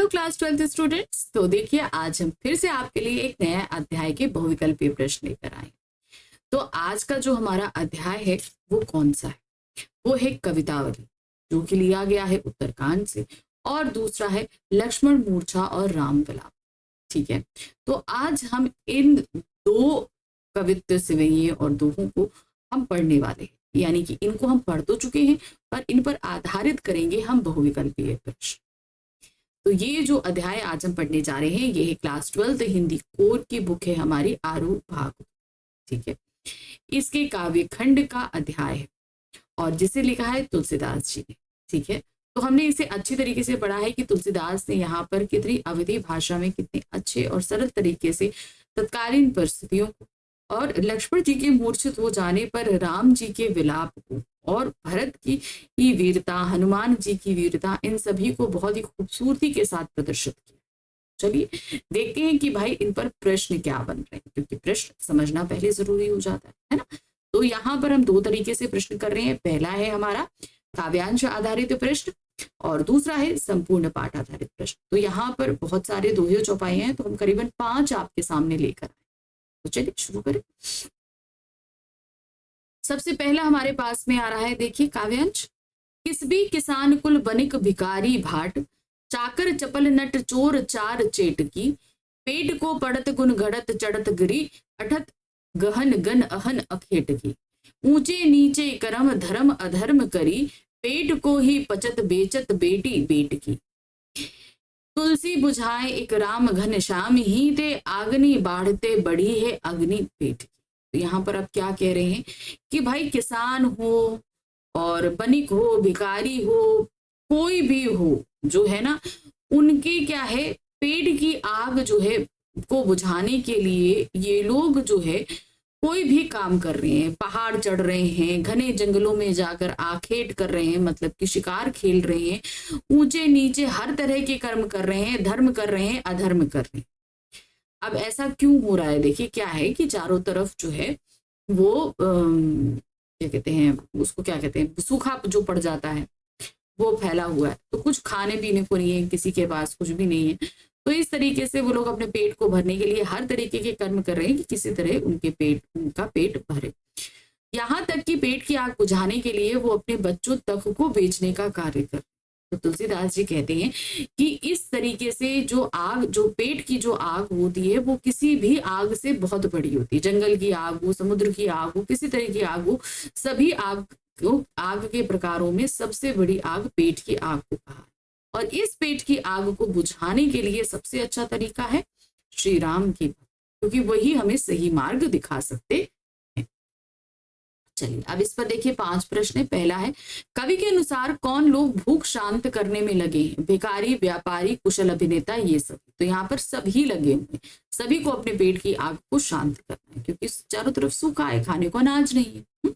Hello class 12th students. तो देखिए आज हम फिर से आपके लिए एक नया अध्याय के बहुविकल्पीय प्रश्न लेकर आए। तो आज का जो हमारा अध्याय है वो कौन सा है? वो है कवितावली, जो कि लिया गया है उत्तरकांड से, और दूसरा है लक्ष्मण मूर्छा और राम विलाप। ठीक है, तो आज हम इन दो कवित्व सेवैये और दोहों को हम पढ़ने वाले हैं, यानी कि इनको हम पढ़ तो चुके हैं पर इन पर आधारित करेंगे हम बहुविकल्पीय प्रश्न। तो ये जो अध्याय आज हम पढ़ने जा रहे हैं ये है क्लास 12th हिंदी कोर की बुक है हमारी आरूप भाग। ठीक है, इसके काव्य खंड का अध्याय है और जिसे लिखा है तुलसीदास जी ने। ठीक है, तो हमने इसे अच्छी तरीके से पढ़ा है कि तुलसीदास ने यहाँ पर कितनी अवधी भाषा में कितने अच्छे और सरल तरीके से तत्कालीन परिस्थितियों को और लक्ष्मण जी के मूर्छित हो जाने पर राम जी के विलाप को और भरत की वीरता, हनुमान जी की वीरता, इन सभी को बहुत ही खूबसूरती के साथ प्रदर्शित किया। चलिए देखते हैं कि भाई इन पर प्रश्न क्या बन रहे हैं, क्योंकि प्रश्न समझना पहले जरूरी हो जाता है ना। तो यहाँ पर हम दो तरीके से प्रश्न कर रहे हैं। पहला है हमारा काव्यांश आधारित प्रश्न और दूसरा है संपूर्ण पाठ आधारित प्रश्न। तो यहाँ पर बहुत सारे दोहे चौपाई हैं, तो हम करीबन 5 आपके सामने लेकर आए। तो चलिए शुरू करें। सबसे पहला हमारे पास में आ रहा है, देखिए काव्यांश। किसबी किसान कुल बनिक भिकारी भाट, चाकर चपल नट चोर चार चेटकी, पेट को पड़त गुण घड़त चढ़त गिरी, अठत गहन गन अहन अखेटकी, ऊंचे नीचे करम धर्म अधर्म करी, पेट को ही पचत बेचत बेटी बेटकी, तुलसी बुझाए एक राम घन श्याम ही ते, आगनी बाढ़ते बड़ी है अग्नि पेट की। तो यहाँ पर अब क्या कह रहे हैं कि भाई किसान हो और बनिक हो, भिखारी हो, कोई भी हो जो है ना, उनके क्या है, पेट की आग जो है को बुझाने के लिए ये लोग जो है कोई भी काम कर रहे हैं, पहाड़ चढ़ रहे हैं, घने जंगलों में जाकर आखेट कर रहे हैं, मतलब कि शिकार खेल रहे हैं, ऊंचे नीचे हर तरह के कर्म कर रहे हैं, धर्म कर रहे हैं, अधर्म कर रहे हैं। अब ऐसा क्यों हो रहा है? देखिए क्या है कि चारों तरफ जो है वो क्या कहते हैं उसको, क्या कहते हैं, सूखा जो पड़ जाता है वो फैला हुआ है, तो कुछ खाने पीने को नहीं है, किसी के पास कुछ भी नहीं है। तो इस तरीके से वो लोग अपने पेट को भरने के लिए हर तरीके के कर्म कर रहे हैं कि किसी तरह उनका पेट भरे। यहाँ तक कि पेट की आग बुझाने के लिए वो अपने बच्चों तक को बेचने का कार्य कर। तो तुलसीदास जी कहते हैं कि इस तरीके से जो आग, जो पेट की जो आग होती है वो किसी भी आग से बहुत बड़ी होती है। जंगल की आग हो, समुद्र की आग हो, किसी तरह की आग हो, सभी आग के प्रकारों में सबसे बड़ी आग पेट की आग को कहा। और इस पेट की आग को बुझाने के लिए सबसे अच्छा तरीका है श्री राम की भक्ति, क्योंकि वही हमें सही मार्ग दिखा सकते हैं। चलिए अब इस पर देखिए 5 प्रश्न है। पहला है, कवि के अनुसार कौन लोग भूख शांत करने में लगे हैं? भिखारी, व्यापारी, कुशल अभिनेता, ये सभी। तो यहाँ पर सभी लगे हुए, सभी को अपने पेट की आग को शांत करना है, क्योंकि चारों तरफ सूखा है, खाने को अनाज नहीं है।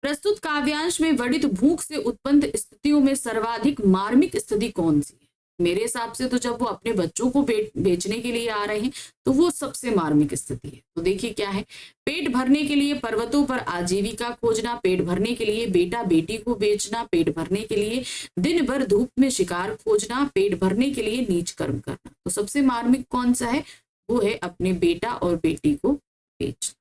प्रस्तुत काव्यांश में वर्णित भूख से उत्पन्न स्थितियों में सर्वाधिक मार्मिक स्थिति कौन सी है? मेरे हिसाब से तो जब वो अपने बच्चों को बेचने के लिए आ रहे हैं तो वो सबसे मार्मिक स्थिति है। तो देखिए क्या है, पेट भरने के लिए पर्वतों पर आजीविका खोजना, पेट भरने के लिए बेटा बेटी को बेचना, पेट भरने के लिए दिन भर धूप में शिकार खोजना, पेट भरने के लिए नीच कर्म करना। तो सबसे मार्मिक कौन सा है? वो है अपने बेटा और बेटी को बेचना।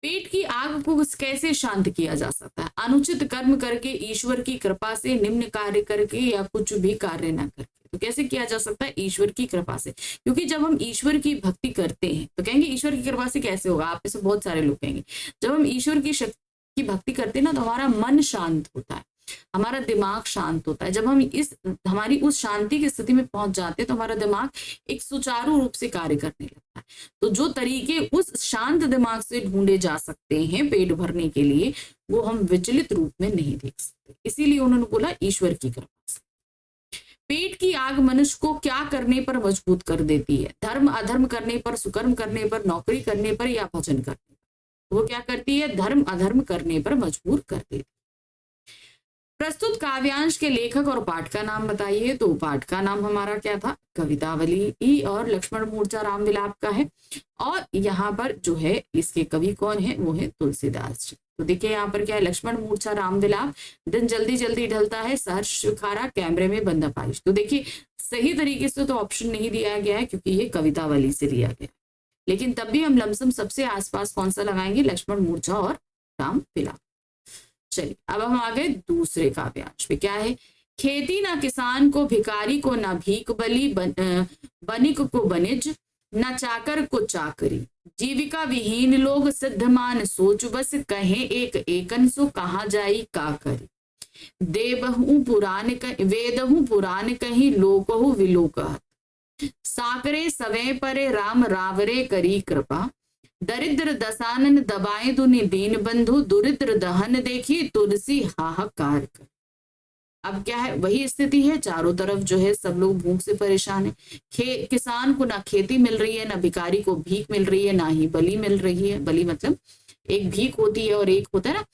पेट की आग को कैसे शांत किया जा सकता है? अनुचित कर्म करके, ईश्वर की कृपा से, निम्न कार्य करके, या कुछ भी कार्य ना करके। तो कैसे किया जा सकता है? ईश्वर की कृपा से। क्योंकि जब हम ईश्वर की भक्ति करते हैं तो कहेंगे ईश्वर की कृपा से कैसे होगा? आप में से बहुत सारे लोग कहेंगे जब हम ईश्वर की भक्ति करते हैं ना तो हमारा मन शांत होता है, हमारा दिमाग शांत होता है। जब हम हमारी उस शांति की स्थिति में पहुंच जाते हैं तो हमारा दिमाग एक सुचारू रूप से कार्य करने लगता है। तो जो तरीके उस शांत दिमाग से ढूंढे जा सकते हैं पेट भरने के लिए, वो हम विचलित रूप में नहीं देख सकते। इसीलिए उन्होंने बोला ईश्वर की कृपा से। पेट की आग मनुष्य को क्या करने पर मजबूत कर देती है? धर्म अधर्म करने पर, सुकर्म करने पर, नौकरी करने पर, या भजन करने पर? वो क्या करती है? धर्म अधर्म करने पर मजबूर कर देती है। प्रस्तुत काव्यांश के लेखक और पाठ का नाम बताइए। तो पाठ का नाम हमारा क्या था? कवितावली और लक्ष्मण मूर्छा राम विलाप का है। और यहाँ पर जो है इसके कवि कौन है? वो है तुलसीदास जी। तो देखिए यहाँ पर क्या है? लक्ष्मण मूर्छा राम विलाप, दिन जल्दी जल्दी ढलता है, सहर्ष खारा, कैमरे में बंदा पाइश। तो देखिए सही तरीके से तो ऑप्शन नहीं दिया गया है क्योंकि ये कवितावली से लिया गया, लेकिन तब भी हम लमसम सबसे आसपास कौन सा लगाएंगे, लक्ष्मण मूर्छा और राम विलाप। चलिए अब हम आ गए दूसरे काव्यांश पे। क्या है, खेती ना किसान को भिखारी को, ना भीख बली बनिक को बनिज, ना चाकर को चाकरी, जीविका विहीन लोग सिद्धमान सोच बस, कहे एक एकन सो कहाँ जाई का करी, वेदहु पुराण कही लोकहु विलोकहत, साकरे सवे परे राम रावरे करी कृपा, दरिद्र दसानन दबाए दुनि दीन बंधु, दुरिद्र दहन देखी तुलसी हाहाकार कर। अब क्या है, वही स्थिति है, चारों तरफ जो है सब लोग भूख से परेशान है। किसान को ना खेती मिल रही है, ना भिखारी को भीख मिल रही है, ना ही बलि मिल रही है। बलि मतलब एक भीख होती है और एक होता है ना,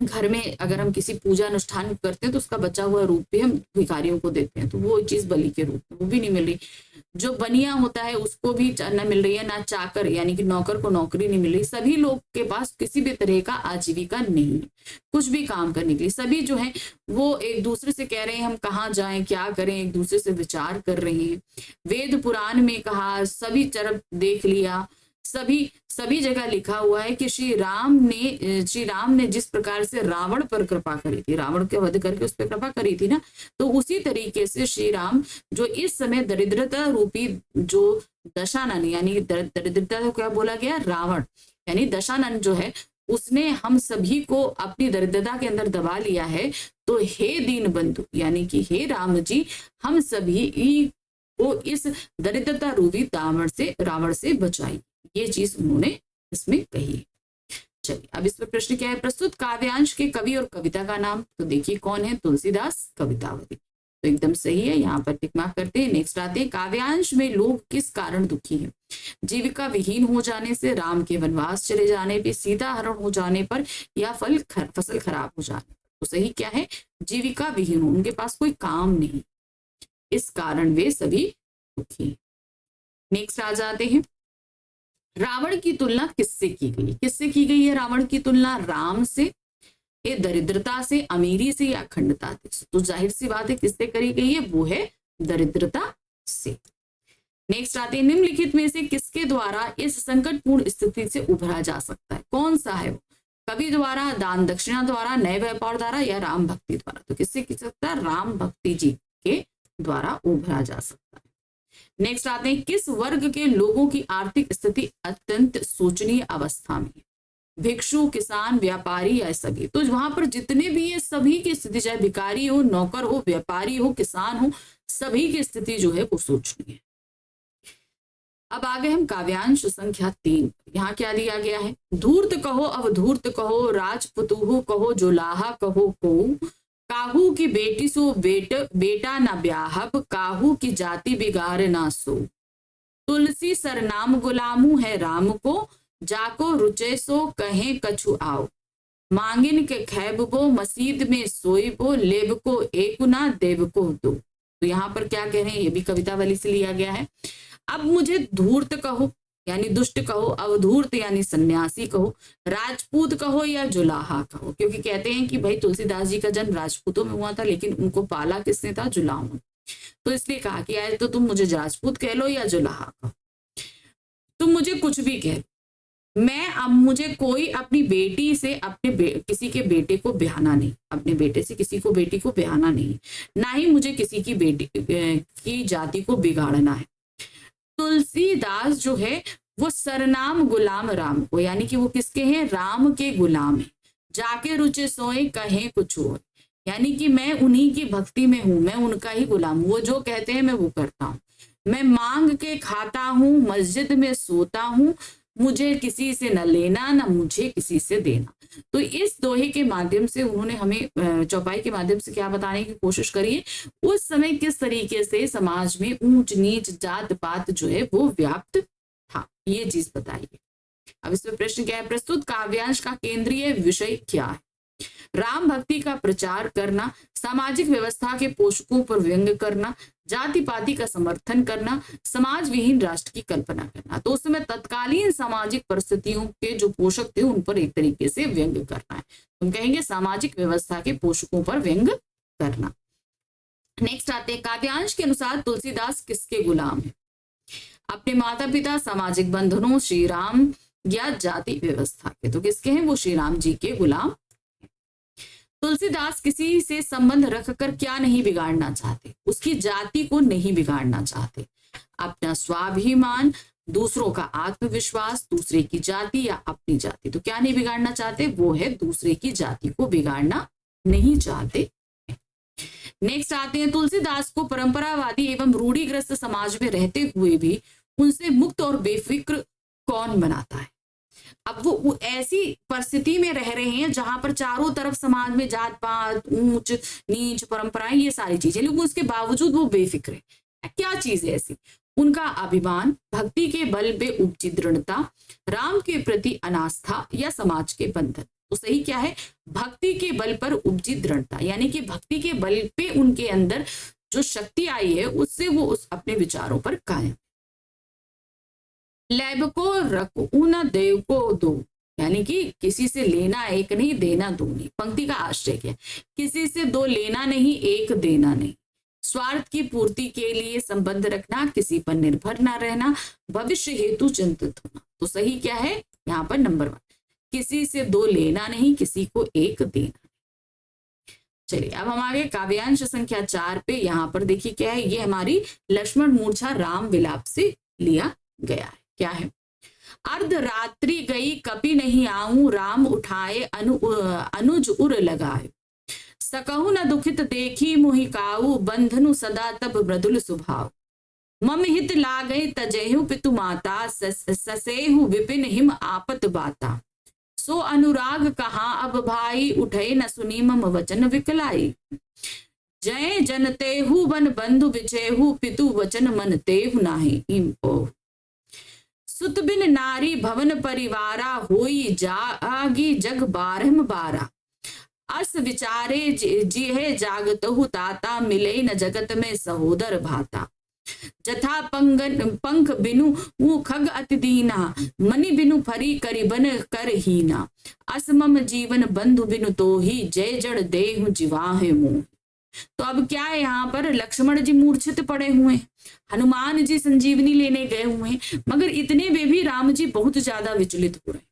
घर में अगर हम किसी पूजा अनुष्ठान करते हैं तो उसका बचा हुआ रूप भी हम भिखारियों को देते हैं, तो वो चीज बलि के रूप में, वो भी नहीं मिल रही। जो बनिया होता है उसको भी न मिल रही है, ना चाकर यानी कि नौकर को नौकरी नहीं मिल रही। सभी लोग के पास किसी भी तरह का आजीविका नहीं है, कुछ भी काम करने के लिए। सभी जो है वो एक दूसरे से कह रहे हैं हम कहाँ जाएं, क्या करें, एक दूसरे से विचार कर रहे हैं। वेद पुराण में कहा, सभी तरफ देख लिया, सभी जगह लिखा हुआ है कि श्री राम ने जिस प्रकार से रावण पर कृपा करी थी, रावण के वध करके उस पर कृपा करी थी ना, तो उसी तरीके से श्री राम जो इस समय दरिद्रता रूपी जो दशानन यानी दरिद्रता को क्या बोला गया, रावण यानी दशानन जो है उसने हम सभी को अपनी दरिद्रता के अंदर दबा लिया है। तो हे दीन बंधु यानी कि हे राम जी, हम सभी को इस दरिद्रता रूपी रावण से बचाई, ये चीज उन्होंने इसमें कही। चलिए अब इस पर प्रश्न क्या है, प्रस्तुत काव्यांश के कवि और कविता का नाम। तो देखिए कौन है, तुलसीदास कवितावली, तो एकदम सही है, यहाँ पर टिक मार्क करते हैं। नेक्स्ट आते हैं, काव्यांश में लोग किस कारण दुखी हैं, जीविका विहीन हो जाने से, राम के वनवास चले जाने पे, सीता हरण हो जाने पर, या फसल खराब हो जाने पर। तो सही क्या है, जीविका विहीन, उनके पास कोई काम नहीं, इस कारण वे सभी दुखी। नेक्स्ट आ जाते हैं, रावण की तुलना किससे की गई, किससे की गई है रावण की तुलना, राम से, ये दरिद्रता से, अमीरी से, या अखंडता से। तो जाहिर सी बात है किससे करी गई है, वो है दरिद्रता से। नेक्स्ट आते हैं, निम्नलिखित में से किसके द्वारा इस संकटपूर्ण स्थिति से उभरा जा सकता है, कौन सा है वो, कवि द्वारा, दान दक्षिणा द्वारा, नए व्यापार द्वारा, या राम भक्ति द्वारा। तो किससे की सकता है, राम भक्ति जी के द्वारा उभरा जा सकता है। नेक्स्ट आते हैं, किस वर्ग के लोगों की आर्थिक स्थिति अत्यंत शोचनीय अवस्था में, भिक्षु, किसान, व्यापारी, या सभी। तो वहां पर जितने भी है सभी की स्थिति, चाहे भिखारी हो, नौकर हो, व्यापारी हो, किसान हो, सभी की स्थिति जो है वो शोचनीय है। अब आ गए हम काव्यांश संख्या 3। यहाँ क्या दिया गया है, धूर्त कहो अवधूर्त कहो, राजपुतुहु कहो जुलाहा कहो को, काहू की बेटी सो बेटा ना ब्याहब, काहू की जाति बिगाड़ ना सो, तुलसी सरनाम गुलामू है राम को, जाको रुचे सो कहे कछु आओ, मांगिन के खैब बो मसीद में सोई बो, लेब को एक ना देव को दो। तो यहाँ पर क्या कह रहे हैं, ये भी कवितावली से लिया गया है। अब मुझे धूर्त कहो यानी दुष्ट कहो, अवधूर्त यानी सन्यासी कहो, राजपूत कहो या जुलाहा कहो, क्योंकि कहते हैं कि भाई तुलसीदास जी का जन्म राजपूतों में हुआ था, लेकिन उनको पाला किसने था, जुलाहों। तो इसलिए कहा कि आए तो तुम मुझे राजपूत कह लो या जुलाहा कहो, तुम मुझे कुछ भी कह लो, मैं अब मुझे कोई अपनी बेटी से किसी के बेटे को ब्याहना नहीं, अपने बेटे से किसी को बेटी को ब्याहना नहीं, ना ही मुझे किसी की बेटी की जाति को बिगाड़ना है। तुलसीदास जो है वो सरनाम गुलाम राम को, यानी कि वो किसके हैं, राम के गुलाम है। जाके रुचे सोए कहे कुछ हो, यानी कि मैं उन्हीं की भक्ति में हूं, मैं उनका ही गुलाम, वो जो कहते हैं मैं वो करता हूँ, मैं मांग के खाता हूँ, मस्जिद में सोता हूँ, मुझे किसी से न लेना न मुझे किसी से देना। तो इस दोहे के माध्यम से उन्होंने हमें चौपाई के माध्यम से क्या बताने की कोशिश करी है, उस समय किस तरीके से समाज में ऊंच नीच जात पात जो है वो व्याप्त था, ये चीज बताइए। अब इसमें प्रश्न क्या है, प्रस्तुत काव्यांश का केंद्रीय विषय क्या है, राम भक्ति का प्रचार करना, सामाजिक व्यवस्था के पोषकों पर व्यंग करना, जाति पाति का समर्थन करना, समाज विहीन राष्ट्र की कल्पना करना। तो उस समय तत्कालीन सामाजिक परिस्थितियों के जो पोषक थे उन पर एक तरीके से व्यंग करना है, हम कहेंगे सामाजिक व्यवस्था के पोषकों पर व्यंग करना। नेक्स्ट आते हैं, काव्यांश के अनुसार तुलसीदास किसके गुलाम है? अपने माता पिता, सामाजिक बंधनों, श्री राम या जाति व्यवस्था के? तो किसके हैं? वो श्री राम जी के गुलाम। तुलसीदास किसी से संबंध रखकर क्या नहीं बिगाड़ना चाहते? उसकी जाति को नहीं बिगाड़ना चाहते। अपना स्वाभिमान, दूसरों का आत्मविश्वास, दूसरे की जाति या अपनी जाति। तो क्या नहीं बिगाड़ना चाहते? वो है दूसरे की जाति को बिगाड़ना नहीं चाहते। नेक्स्ट आते हैं, तुलसीदास को परंपरावादी एवं रूढ़िग्रस्त समाज में रहते हुए भी उनसे मुक्त और बेफिक्र कौन बनाता है? अब वो ऐसी परिस्थिति में रह रहे हैं जहां पर चारों तरफ समाज में जात पात, ऊंच नीच, परंपराएं, ये सारी चीजें, लेकिन उसके बावजूद वो बेफिक्र है। क्या चीज है ऐसी? उनका अभिमान, भक्ति के बल पे उपजी दृढ़ता, राम के प्रति अनास्था या समाज के बंधन। तो सही क्या है? भक्ति के बल पर उपजी दृढ़ता, यानी कि भक्ति के बल पे उनके अंदर जो शक्ति आई है उससे वो उस अपने विचारों पर कायम। लैब को रखो न देव को दो, यानी कि किसी से लेना एक नहीं, देना दो नहीं। पंक्ति का आश्रय क्या? किसी से दो लेना नहीं, एक देना नहीं। स्वार्थ की पूर्ति के लिए संबंध रखना, किसी पर निर्भर ना रहना, भविष्य हेतु चिंतित होना। तो सही क्या है यहाँ पर? नंबर 1, किसी से दो लेना नहीं, किसी को एक देना। चलिए अब हम आगे काव्यांश संख्या 4 पे। यहाँ पर देखिए क्या है, ये हमारी लक्ष्मण मूर्छा राम विलाप से लिया गया है। क्या है? अर्धरात्रि गई कपि नहीं आऊं, राम उठाए अनुज उर लगाए। सकहु न दुखित देखी मोहि काऊ, बंधनु सदा तब मृदुल सुभाव। मम हित लागै तजेहु पितु माता, ससेहु विपिन हिम आपत बाता। सो अनुराग कहाँ अब भाई, उठे न सुनी मम वचन विकलाई। जय जनतेहु वन बंधु बिचेहु, पितु वचन मन तेहु नाही। सुत बिन नारी भवन परिवारा, होई जागी जग बारह बारा। अस विचारे जिहे जागतहु ताता, मिले न जगत में सहोदर भाता। जथा पंख बिनु खग अति दीना, मनि बिनु फरी करिबन कर हीना। असमम जीवन बंधु बिनु तोही, जय जड़ देहु जीवाहे मोह। तो अब क्या है, यहाँ पर लक्ष्मण जी मूर्छित पड़े हुए हैं, हनुमान जी संजीवनी लेने गए हुए हैं, मगर इतने में भी राम जी बहुत ज्यादा विचलित हो रहे हैं।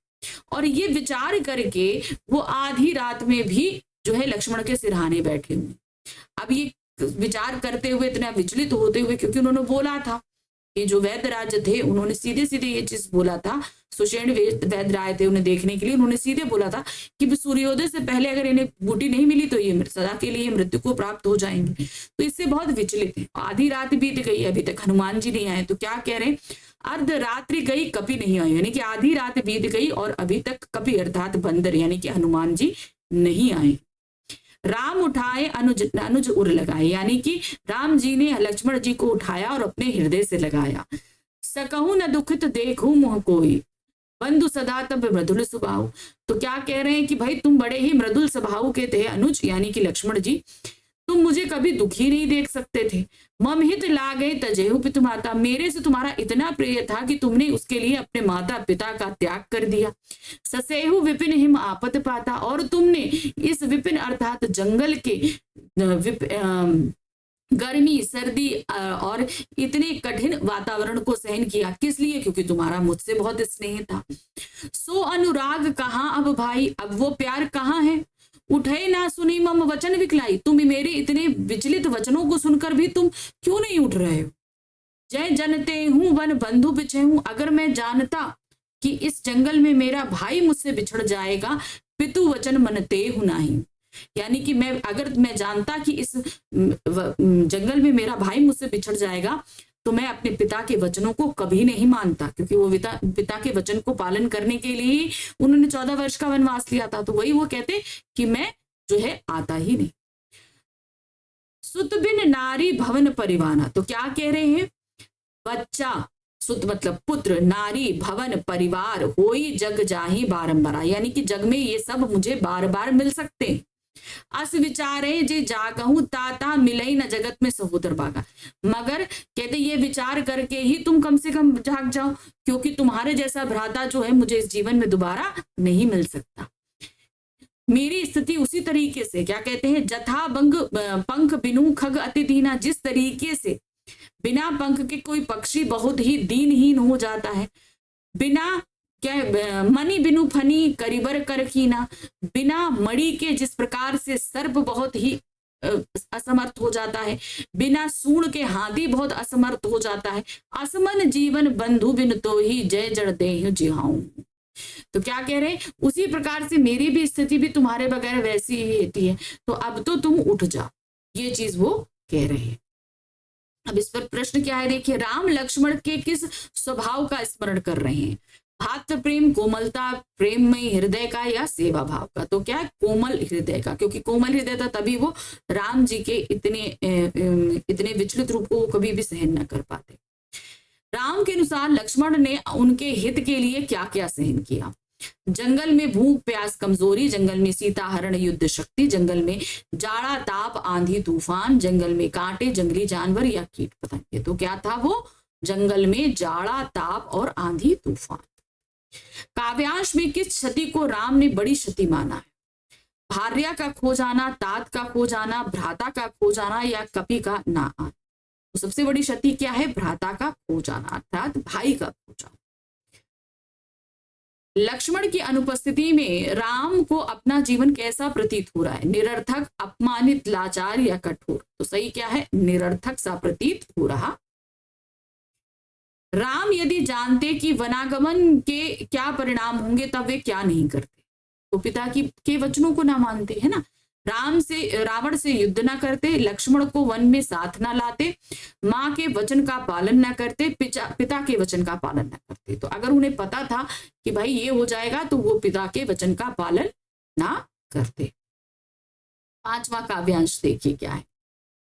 और ये विचार करके वो आधी रात में भी जो है लक्ष्मण के सिरहाने बैठे हुए। अब ये विचार करते हुए, इतना विचलित होते हुए, क्योंकि उन्होंने बोला था कि जो वैद्यराज थे उन्होंने सीधे सीधे ये चीज बोला था। सुषेण वैद्य आए थे उन्हें देखने के लिए, उन्होंने सीधे बोला था कि सूर्योदय से पहले अगर इन्हें बूटी नहीं मिली तो ये सदा के लिए मृत्यु को प्राप्त हो जाएंगे। तो इससे बहुत विचलित है। आधी रात बीत गई, अभी तक हनुमान जी नहीं आए। तो क्या कह रहे? अर्धरात्रि गई कपि नहीं आई, यानी कि आधी रात बीत गई और अभी तक कपि अर्थात बंदर यानी कि हनुमान जी नहीं आए। राम उठाए अनुज उर लगाए, यानी कि राम जी ने लक्ष्मण जी को उठाया और अपने हृदय से लगाया। सकहु न दुखित देखूं मोह कोई, बंधु सदा तब मृदुल स्वभाव। तो क्या कह रहे हैं कि भाई तुम बड़े ही मृदुल स्वभाव के थे अनुज, यानी कि लक्ष्मण जी, तुम मुझे कभी दुखी नहीं देख सकते थे। मम हित लागे तजेहु पितु माता, मेरे से तुम्हारा इतना प्रिय था कि तुमने उसके लिए अपने माता पिता का त्याग कर दिया। ससेहु विपिन हिम आपत पाता, और तुमने इस विपिन अर्थात जंगल के गर्मी, सर्दी और इतने कठिन वातावरण को सहन किया। किस लिए? क्योंकि तुम्हारा मुझसे बहुत स्नेह था। सो अनुराग कहाँ अब भाई, अब वो प्यार कहाँ है? उठे ना सुनी मम वचन विकलाई, तुम मेरे इतने विचलित वचनों को सुनकर भी तुम क्यों नहीं उठ रहे हो? जय जनते हूं वन बंधु बिछे हूं, अगर मैं जानता कि इस जंगल में मेरा भाई मुझसे बिछड़ जाएगा, पितु वचन मनते हूं नहीं, यानी कि अगर मैं जानता कि इस जंगल में मेरा भाई मुझसे बिछड़ जाएगा तो मैं अपने पिता के वचनों को कभी नहीं मानता, क्योंकि वो पिता के वचन को पालन करने के लिए उन्होंने 14 वर्ष का वनवास लिया था। तो वही वो कहते कि मैं जो है आता ही नहीं। सुत बिन नारी भवन परिवाना, तो क्या कह रहे हैं? बच्चा, सुत मतलब पुत्र, नारी भवन परिवार, होई जग जाही बारंबार, यानी कि जग में ये सब मुझे बार बार मिल सकते हैं। अस विचारे जे जागहूं ताता, मिले न जगत में सहोदर बागा, मगर कहते ये विचार करके ही तुम कम से कम जाग जाओ, क्योंकि तुम्हारे जैसा भ्राता जो है मुझे इस जीवन में दोबारा नहीं मिल सकता। मेरी स्थिति उसी तरीके से, क्या कहते हैं, जथा बंग पंख बिनु खग अति दीना, जिस तरीके से बिना पंख के कोई पक्षी बहुत ही दीनहीन हो जाता है, बिना क्या मणि बिनु फनी करिबर कर कीना, बिना मणि के जिस प्रकार से सर्प बहुत ही असमर्थ हो जाता है, बिना सूंड के हाथी बहुत असमर्थ हो जाता है, असमन जीवन बंधु बिन तो ही जय जड़ देहु जिहाऊं। तो क्या कह रहे हैं, उसी प्रकार से मेरी भी स्थिति भी तुम्हारे बगैर वैसी ही होती है, तो अब तो तुम उठ जाओ, ये चीज वो कह रहे हैं। अब इस पर प्रश्न क्या है, देखिए, राम लक्ष्मण के किस स्वभाव का स्मरण कर रहे हैं, भातृ प्रेम, कोमलता, प्रेममय हृदय का, या सेवा भाव का। तो क्या है, कोमल हृदय का, क्योंकि कोमल हृदय था तभी वो राम जी के इतने विचलित रूप को वो कभी भी सहन न कर पाते। राम के अनुसार लक्ष्मण ने उनके हित के लिए क्या क्या सहन किया, जंगल में भूख प्यास कमजोरी, जंगल में सीता हरण युद्ध शक्ति, जंगल में जाड़ा ताप आंधी तूफान, जंगल में कांटे जंगली जानवर या कीट पतंगे। तो क्या था वो, जंगल में जाड़ा ताप और आंधी तूफान। काव्यांश में किस क्षति को राम ने बड़ी क्षति माना है, भार्या का खो जाना, तात का खो जाना, भ्राता का खो जाना, या कपि का ना आना। तो सबसे बड़ी क्षति क्या है, भ्राता का खो जाना, अर्थात भाई का खो जाना। लक्ष्मण की अनुपस्थिति में राम को अपना जीवन कैसा प्रतीत हो रहा है, निरर्थक, अपमानित, लाचार या कठोर। तो सही क्या है, निरर्थक सा प्रतीत हो रहा। राम यदि जानते कि वनागमन के क्या परिणाम होंगे तब वे क्या नहीं करते, तो पिता के वचनों को ना मानते, है ना, रावण से युद्ध ना करते, लक्ष्मण को वन में साथ ना लाते, माँ के वचन का पालन ना करते, पिता के वचन का पालन ना करते। तो अगर उन्हें पता था कि भाई ये हो जाएगा तो वो पिता के वचन का पालन ना करते। पांचवा काव्यांश देखिए क्या है,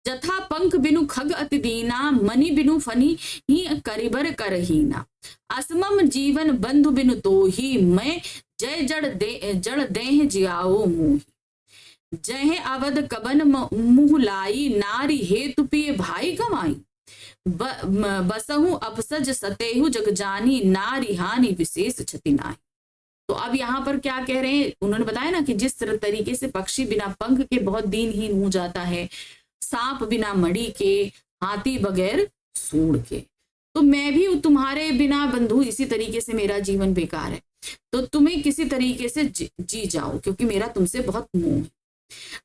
जथा पंख बिनु खग अति दीना, मणि बिनु फनी ही करिबर करहीना, असमम जीवन बंधु बिनु तो ही मैं जय जड़ देह जियाओ मोही, जय अवध कबन मुह लाई, नारी हेतु पिय भाई गवाई, बसहु अपसज सतेहु जग जानी, नारी हानि विशेष क्षति नाहि। तो अब यहाँ पर क्या कह रहे हैं, उन्होंने बताया ना कि जिस तरीके से पक्षी बिना पंख के बहुत दीनहीन हो जाता है, सांप बिना मणि के, हाथी बगैर सूंड के, तो मैं भी तुम्हारे बिना बंधु इसी तरीके से मेरा जीवन बेकार है, तो तुम्हें किसी तरीके से जी जाओ, क्योंकि मेरा तुमसे बहुत मोह है।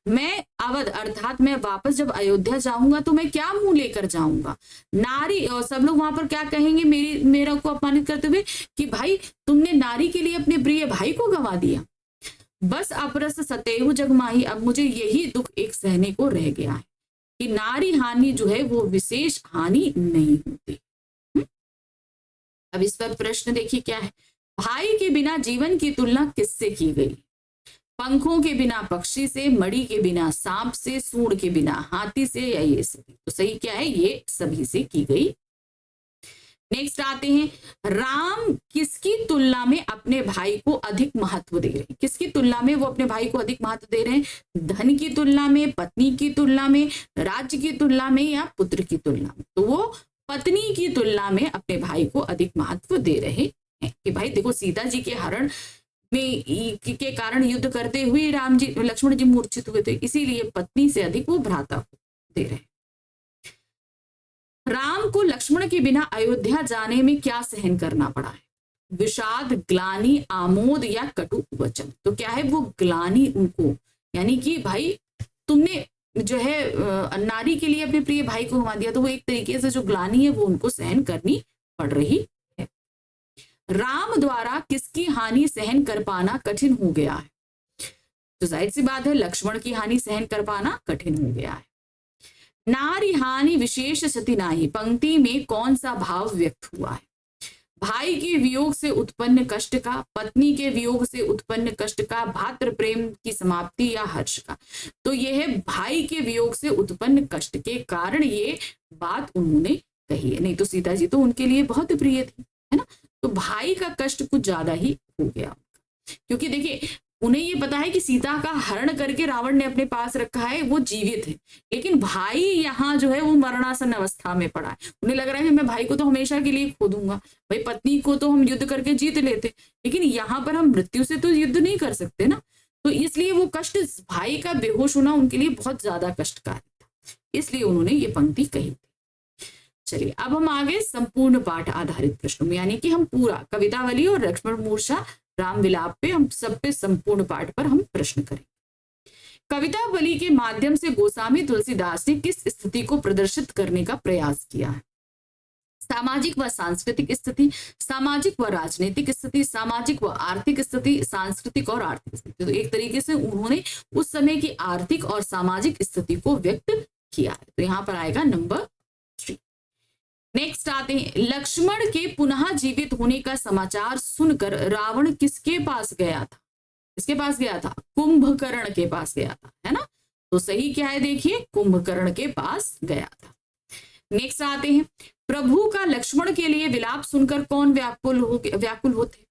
मैं अवध अर्थात मैं वापस जब अयोध्या जाऊंगा तो मैं क्या मुंह लेकर जाऊंगा, नारी, और सब लोग वहां पर क्या कहेंगे मेरा को अपमानित करते हुए कि भाई तुमने नारी के लिए अपने प्रिय भाई को गंवा दिया। बस अपरस सतेहु जगमाही, अब मुझे यही दुख एक सहने को रह गया है कि नारी हानि जो है वो विशेष हानि नहीं होती। अब इस पर प्रश्न देखिए क्या है, भाई के बिना जीवन की तुलना किससे की गई, पंखों के बिना पक्षी से, मणि के बिना सांप से, सूंड के बिना हाथी से, या ये सभी। तो सही क्या है, ये सभी से की गई। नेक्स्ट आते हैं, राम किसकी तुलना में अपने भाई को अधिक महत्व दे रहे हैं, किसकी तुलना में वो अपने भाई को अधिक महत्व दे रहे हैं, धन की तुलना में, पत्नी की तुलना में, राज्य की तुलना में, या पुत्र की तुलना में। तो वो पत्नी की तुलना में अपने भाई को अधिक महत्व दे रहे हैं कि भाई देखो, सीता जी के हरण में के कारण युद्ध करते हुए लक्ष्मण जी मूर्छित हुए थे, इसीलिए पत्नी से अधिक वो भ्राता को दे रहे। राम को लक्ष्मण के बिना अयोध्या जाने में क्या सहन करना पड़ा है, विषाद, ग्लानि, आमोद, या कटु वचन। तो क्या है वो ग्लानि उनको, यानी कि भाई तुमने जो है नारी के लिए अपने प्रिय भाई को गंवा दिया, तो वो एक तरीके से जो ग्लानि है वो उनको सहन करनी पड़ रही है। राम द्वारा किसकी हानि सहन कर पाना कठिन हो गया है, तो जाहिर सी बात है लक्ष्मण की हानि सहन कर पाना कठिन हो गया है। नारी हानि विशेष क्षति नाही, पंक्ति में कौन सा भाव व्यक्त हुआ है, भाई के वियोग से उत्पन्न कष्ट का, पत्नी के वियोग से उत्पन्न कष्ट का, भातृ प्रेम की समाप्ति, या हर्ष का। तो यह है भाई के वियोग से उत्पन्न कष्ट के कारण ये बात उन्होंने कही है, नहीं तो सीता जी तो उनके लिए बहुत प्रिय थी, है ना। तो भाई का कष्ट कुछ ज्यादा ही हो गया, क्योंकि देखिए उन्हें ये पता है कि सीता का हरण करके रावण ने अपने पास रखा है, वो जीवित है, लेकिन भाई यहाँ जो है वो मरणासन अवस्था में पड़ा है। उन्हें लग रहा है कि मैं भाई को तो हमेशा के लिए खो दूंगा, भाई पत्नी को तो हम युद्ध करके जीत लेते, लेकिन यहाँ पर हम मृत्यु से तो युद्ध नहीं कर सकते ना। तो इसलिए वो कष्ट, भाई का बेहोश होना उनके लिए बहुत ज्यादा कष्टकारी था, इसलिए उन्होंने ये पंक्ति कही थी। चलिए अब हम आगे संपूर्ण पाठ आधारित प्रश्नों में, यानी कि हम पूरा कवितावली और लक्ष्मण मूर्छा राम विलाप पे, हम सब पे संपूर्ण पाठ पर हम प्रश्न करेंगे। कवितावली के माध्यम से गोस्वामी तुलसीदास ने किस स्थिति को प्रदर्शित करने का प्रयास किया है? सामाजिक व सांस्कृतिक स्थिति, सामाजिक व राजनीतिक स्थिति, सामाजिक व आर्थिक स्थिति, सांस्कृतिक और आर्थिक स्थिति। तो एक तरीके से उन्होंने उस समय की आर्थिक और सामाजिक स्थिति को व्यक्त किया है। तो यहां पर आएगा नंबर 3। नेक्स्ट आते हैं, लक्ष्मण के पुनः जीवित होने का समाचार सुनकर रावण किसके पास गया था? किसके पास गया था? कुंभकर्ण के पास गया था, है ना। तो सही क्या है देखिए, कुंभकर्ण के पास गया था। नेक्स्ट आते हैं, प्रभु का लक्ष्मण के लिए विलाप सुनकर कौन व्याकुल होते?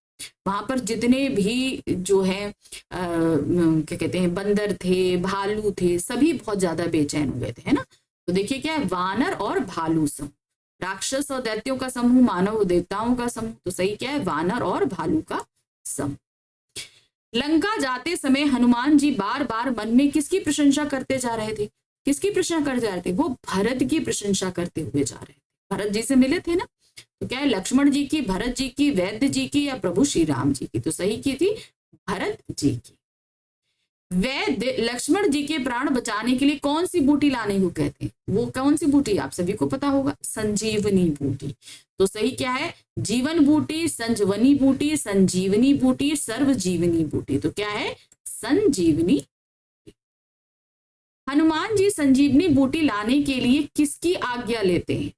वहां पर जितने भी जो है क्या कहते हैं, बंदर थे, भालू थे, सभी बहुत ज्यादा बेचैन हो गए थे, है ना। तो देखिए क्या है, वानर और भालू समूह, राक्षस और दैत्यों का समूह, मानव और देवताओं का समूह। तो सही क्या है, वानर और भालू का समूह। लंका जाते समय हनुमान जी बार बार मन में किसकी प्रशंसा करते जा रहे थे? किसकी प्रशंसा करते जा रहे थे? वो भरत की प्रशंसा करते हुए जा रहे थे। भरत जी से मिले थे ना, तो क्या है, लक्ष्मण जी की, भरत जी की, वैद्य जी की या प्रभु श्री राम जी की? तो सही की थी भरत जी की। वैद्य लक्ष्मण जी के प्राण बचाने के लिए कौन सी बूटी लाने को कहते हैं? वो कौन सी बूटी? आप सभी को पता होगा, संजीवनी बूटी। तो सही क्या है, जीवन बूटी, संजीवनी बूटी, संजीवनी बूटी, सर्वजीवनी बूटी। तो क्या है, संजीवनी। हनुमान जी संजीवनी बूटी लाने के लिए किसकी आज्ञा लेते हैं?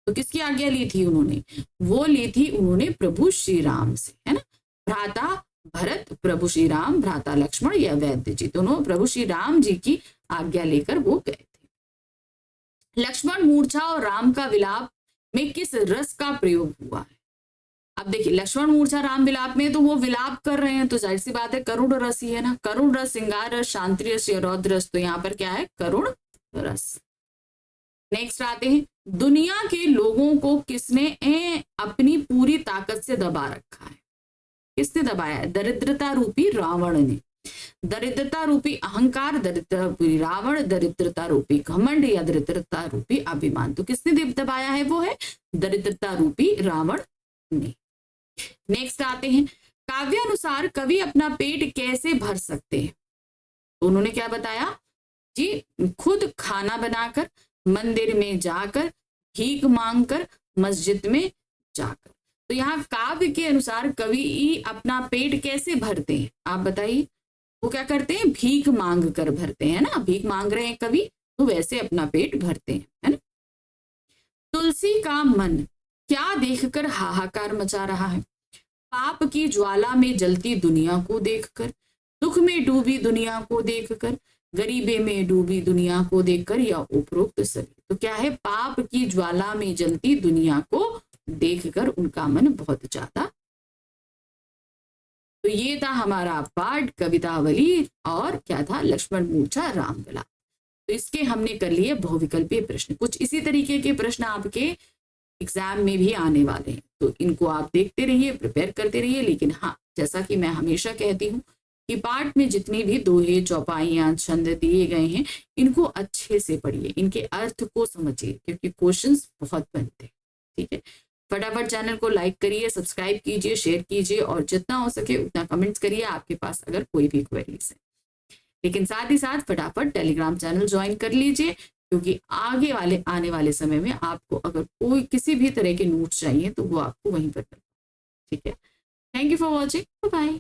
तो किसकी आज्ञा ली थी उन्होंने? वो ली थी उन्होंने प्रभु श्री राम से, है ना। भ्राता भरत, प्रभु श्री राम, भ्राता लक्ष्मण या वैद्य जी, दोनों प्रभु श्री राम जी की आज्ञा लेकर वो गए थे। लक्ष्मण मूर्छा और राम का विलाप में किस रस का प्रयोग हुआ है? अब देखिए, लक्ष्मण मूर्छा राम विलाप में तो वो विलाप कर रहे हैं, तो जाहिर सी बात है करुण रस ही है ना। करुण रस, श्रृंगार रस, शांति रस या रौद्र रस। तो यहाँ पर क्या है, करुण रस। नेक्स्ट आते हैं, दुनिया के लोगों को किसने अपनी पूरी ताकत से दबा रखा है? किसने दबाया है? दरिद्रता रूपी रावण ने। दरिद्रता रूपी अहंकार, दरिद्रता रूपी रावण, दरिद्रता रूपी घमंड या दरिद्रता रूपी अभिमान। तो किसने दबाया है? वो है दरिद्रता रूपी रावण ने। नेक्स्ट आते हैं, काव्य अनुसार कवि अपना पेट कैसे भर सकते हैं? तो उन्होंने क्या बताया जी, खुद खाना बनाकर, मंदिर में जाकर, भीख मांगकर, मस्जिद में जाकर। तो यहाँ काव्य के अनुसार कवि अपना पेट कैसे भरते हैं? आप बताइए। वो क्या करते हैं? भीख मांग कर भरते हैं ना। भीख मांग रहे हैं कवि, तो वैसे अपना पेट भरते हैं, है ना। तुलसी का मन क्या देखकर हाहाकार मचा रहा है? पाप की ज्वाला में जलती दुनिया को देखकर, दुख में डूबी दुनिया को देखकर, गरीबी में डूबी दुनिया को देखकर या उपरोक्त सभी। तो क्या है, पाप की ज्वाला में जलती दुनिया को देखकर उनका मन बहुत ज्यादा। तो ये था हमारा पाठ कवितावली और क्या था, लक्ष्मण मूर्छा राम विलाप। तो इसके हमने कर लिए बहुविकल्पीय प्रश्न। कुछ इसी तरीके के प्रश्न आपके एग्जाम में भी आने वाले हैं, तो इनको आप देखते रहिए, प्रिपेयर करते रहिए। लेकिन हाँ, जैसा कि मैं हमेशा कहती हूँ कि पाठ में जितने भी दोहे, चौपाइयां, छंद दिए गए हैं, इनको अच्छे से पढ़िए, इनके अर्थ को समझिए, क्योंकि क्वेश्चंस बहुत बनते हैं। ठीक है, फटाफट चैनल को लाइक करिए, सब्सक्राइब कीजिए, शेयर कीजिए और जितना हो सके उतना कमेंट्स करिए आपके पास अगर कोई भी क्वेरीज है। लेकिन साथ ही साथ फटाफट टेलीग्राम चैनल ज्वाइन कर लीजिए, क्योंकि आने वाले समय में आपको अगर कोई किसी भी तरह के नोट्स चाहिए तो वो आपको वहीं पर। ठीक है, thank you for watching, bye bye.